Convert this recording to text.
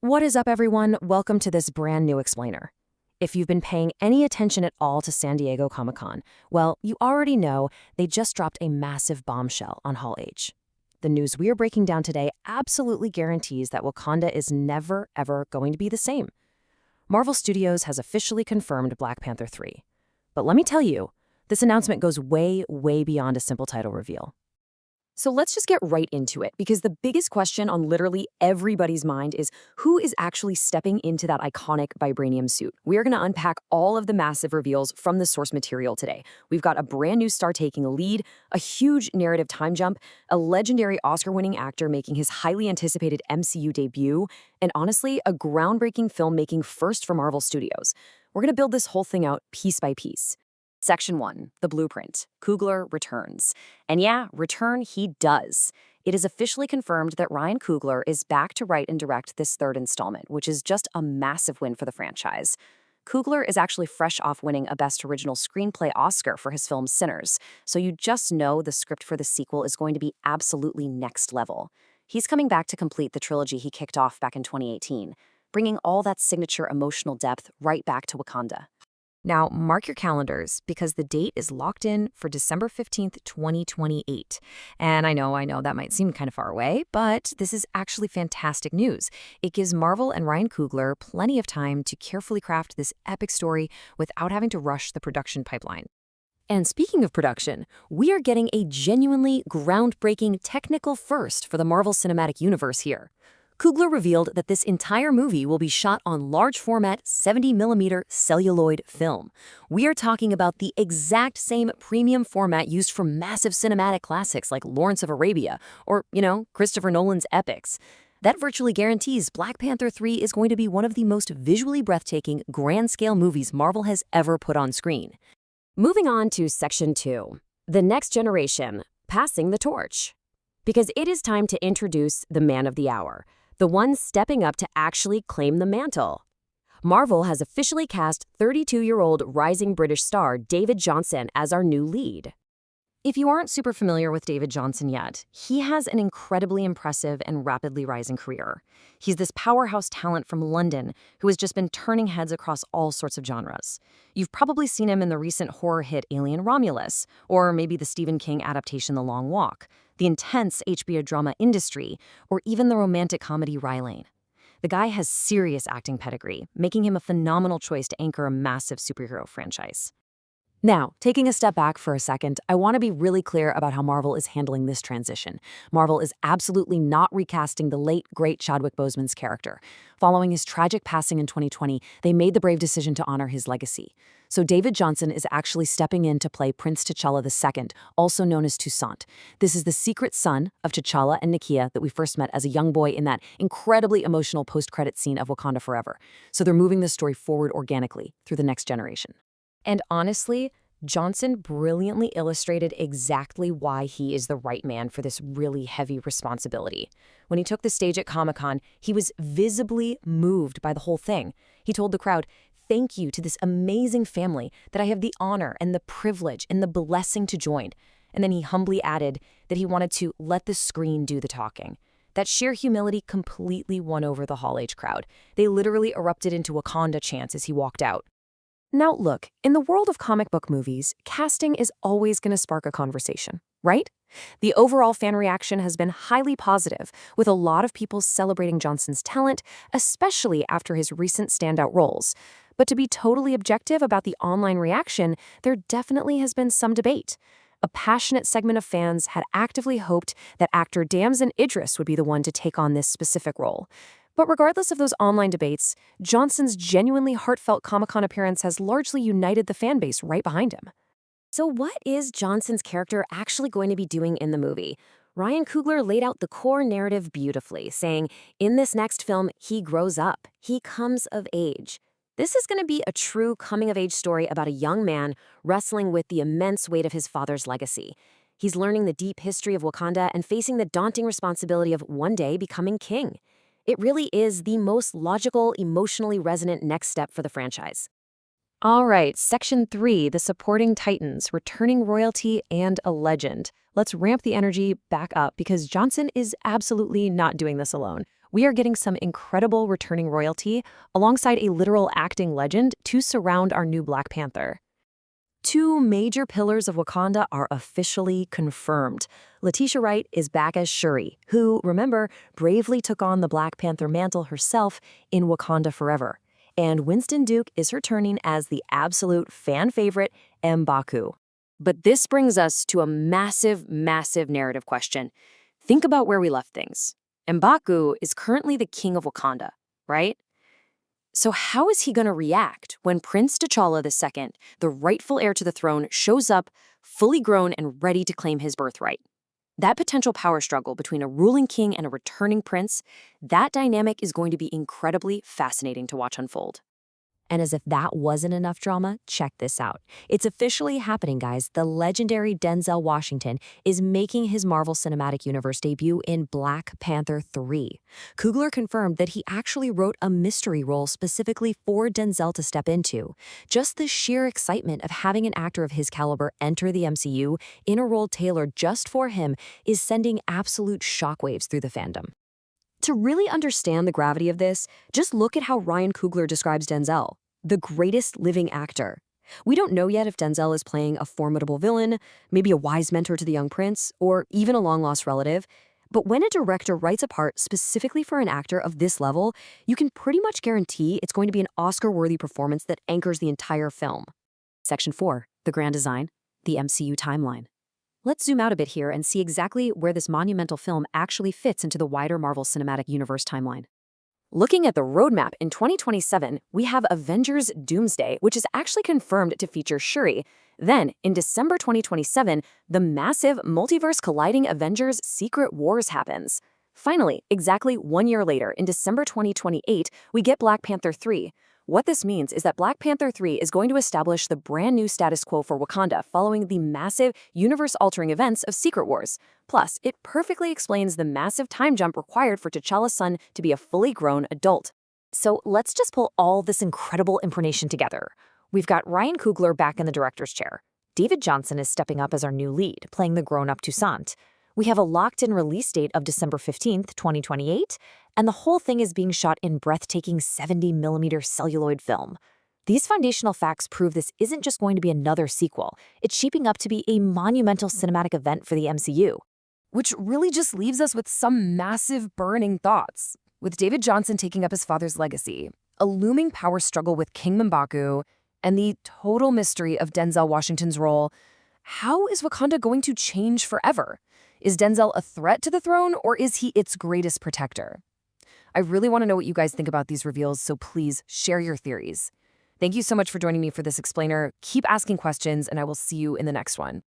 What is up, everyone? Welcome to this brand new explainer. If you've been paying any attention at all to San Diego Comic-Con, well, you already know they just dropped a massive bombshell on Hall H. The news we are breaking down today absolutely guarantees that Wakanda is never, ever going to be the same. Marvel Studios has officially confirmed Black Panther 3. But let me tell you, this announcement goes way, way beyond a simple title reveal. So let's just get right into it, because the biggest question on literally everybody's mind is who is actually stepping into that iconic vibranium suit? We are going to unpack all of the massive reveals from the source material today. We've got a brand new star taking a lead, a huge narrative time jump, a legendary Oscar-winning actor making his highly anticipated MCU debut, and honestly, a groundbreaking filmmaking first for Marvel Studios. We're going to build this whole thing out piece by piece. Section 1, the blueprint. Coogler returns. And yeah, return he does. It is officially confirmed that Ryan Coogler is back to write and direct this third installment, which is just a massive win for the franchise. Coogler is actually fresh off winning a Best Original Screenplay Oscar for his film Sinners, so you just know the script for the sequel is going to be absolutely next level. He's coming back to complete the trilogy he kicked off back in 2018, bringing all that signature emotional depth right back to Wakanda. Now, mark your calendars, because the date is locked in for December 15th, 2028. And I know that might seem kind of far away, but this is actually fantastic news. It gives Marvel and Ryan Coogler plenty of time to carefully craft this epic story without having to rush the production pipeline. And speaking of production, we are getting a genuinely groundbreaking technical first for the Marvel Cinematic Universe here. Coogler revealed that this entire movie will be shot on large-format 70mm celluloid film. We are talking about the exact same premium format used for massive cinematic classics like Lawrence of Arabia or, Christopher Nolan's epics. That virtually guarantees Black Panther 3 is going to be one of the most visually breathtaking, grand-scale movies Marvel has ever put on screen. Moving on to Section 2, the next generation, passing the torch. Because it is time to introduce the man of the hour, the one stepping up to actually claim the mantle. Marvel has officially cast 32-year-old rising British star David Jonsson as our new lead. If you aren't super familiar with David Jonsson yet, he has an incredibly impressive and rapidly rising career. He's this powerhouse talent from London who has just been turning heads across all sorts of genres. You've probably seen him in the recent horror hit Alien Romulus, or maybe the Stephen King adaptation The Long Walk, the intense HBO drama Industry, or even the romantic comedy Rye Lane. The guy has serious acting pedigree, making him a phenomenal choice to anchor a massive superhero franchise. Now, taking a step back for a second, I want to be really clear about how Marvel is handling this transition. Marvel is absolutely not recasting the late, great Chadwick Boseman's character. Following his tragic passing in 2020, they made the brave decision to honor his legacy. So David Jonsson is actually stepping in to play Prince T'Challa II, also known as Toussaint. This is the secret son of T'Challa and Nakia that we first met as a young boy in that incredibly emotional post-credit scene of Wakanda Forever. So they're moving this story forward organically through the next generation. And honestly, Jonsson brilliantly illustrated exactly why he is the right man for this really heavy responsibility. When he took the stage at Comic-Con, he was visibly moved by the whole thing. He told the crowd, "Thank you to this amazing family that I have the honor and the privilege and the blessing to join." And then he humbly added that he wanted to let the screen do the talking. That sheer humility completely won over the Hall H crowd. They literally erupted into Wakanda chants as he walked out. Now look, in the world of comic book movies, casting is always going to spark a conversation, right? The overall fan reaction has been highly positive, with a lot of people celebrating Jonsson's talent, especially after his recent standout roles. But to be totally objective about the online reaction, there definitely has been some debate. A passionate segment of fans had actively hoped that actor Damson Idris would be the one to take on this specific role. But regardless of those online debates, Jonsson's genuinely heartfelt Comic-Con appearance has largely united the fan base right behind him. So what is Jonsson's character actually going to be doing in the movie? Ryan Coogler laid out the core narrative beautifully, saying, in this next film, he grows up, he comes of age. This is going to be a true coming-of-age story about a young man wrestling with the immense weight of his father's legacy. He's learning the deep history of Wakanda and facing the daunting responsibility of one day becoming king. It really is the most logical, emotionally resonant next step for the franchise. All right, Section 3, the supporting titans, returning royalty and a legend. Let's ramp the energy back up because Jonsson is absolutely not doing this alone. We are getting some incredible returning royalty alongside a literal acting legend to surround our new Black Panther. Two major pillars of Wakanda are officially confirmed. Letitia Wright is back as Shuri, who, remember, bravely took on the Black Panther mantle herself in Wakanda Forever. And Winston Duke is returning as the absolute fan favorite M'Baku. But this brings us to a massive, massive narrative question. Think about where we left things. M'Baku is currently the king of Wakanda, right? So how is he going to react when Prince T'Challa II, the rightful heir to the throne, shows up fully grown and ready to claim his birthright? That potential power struggle between a ruling king and a returning prince, that dynamic is going to be incredibly fascinating to watch unfold. And as if that wasn't enough drama, check this out. It's officially happening, guys. The legendary Denzel Washington is making his Marvel Cinematic Universe debut in Black Panther 3. Coogler confirmed that he actually wrote a mystery role specifically for Denzel to step into. Just the sheer excitement of having an actor of his caliber enter the MCU in a role tailored just for him is sending absolute shockwaves through the fandom. To really understand the gravity of this, just look at how Ryan Coogler describes Denzel, the greatest living actor. We don't know yet if Denzel is playing a formidable villain, maybe a wise mentor to the young prince, or even a long-lost relative. But when a director writes a part specifically for an actor of this level, you can pretty much guarantee it's going to be an Oscar-worthy performance that anchors the entire film. Section 4, the grand design, the MCU timeline. Let's zoom out a bit here and see exactly where this monumental film actually fits into the wider Marvel Cinematic Universe timeline. Looking at the roadmap in 2027, we have Avengers Doomsday, which is actually confirmed to feature Shuri. Then, in December 2027, the massive multiverse-colliding Avengers Secret Wars happens. Finally, exactly 1 year later, in December 2028, we get Black Panther 3. What this means is that Black Panther 3 is going to establish the brand new status quo for Wakanda following the massive, universe-altering events of Secret Wars. Plus, it perfectly explains the massive time jump required for T'Challa's son to be a fully grown adult. So let's just pull all this incredible information together. We've got Ryan Coogler back in the director's chair. David Jonsson is stepping up as our new lead, playing the grown-up Toussaint. We have a locked-in release date of December 15th, 2028, and the whole thing is being shot in breathtaking 70mm celluloid film. These foundational facts prove this isn't just going to be another sequel. It's shaping up to be a monumental cinematic event for the MCU. Which really just leaves us with some massive burning thoughts. With David Jonsson taking up his father's legacy, a looming power struggle with King M'Baku, and the total mystery of Denzel Washington's role, how is Wakanda going to change forever? Is Denzel a threat to the throne, or is he its greatest protector? I really want to know what you guys think about these reveals, so please share your theories. Thank you so much for joining me for this explainer. Keep asking questions, and I will see you in the next one.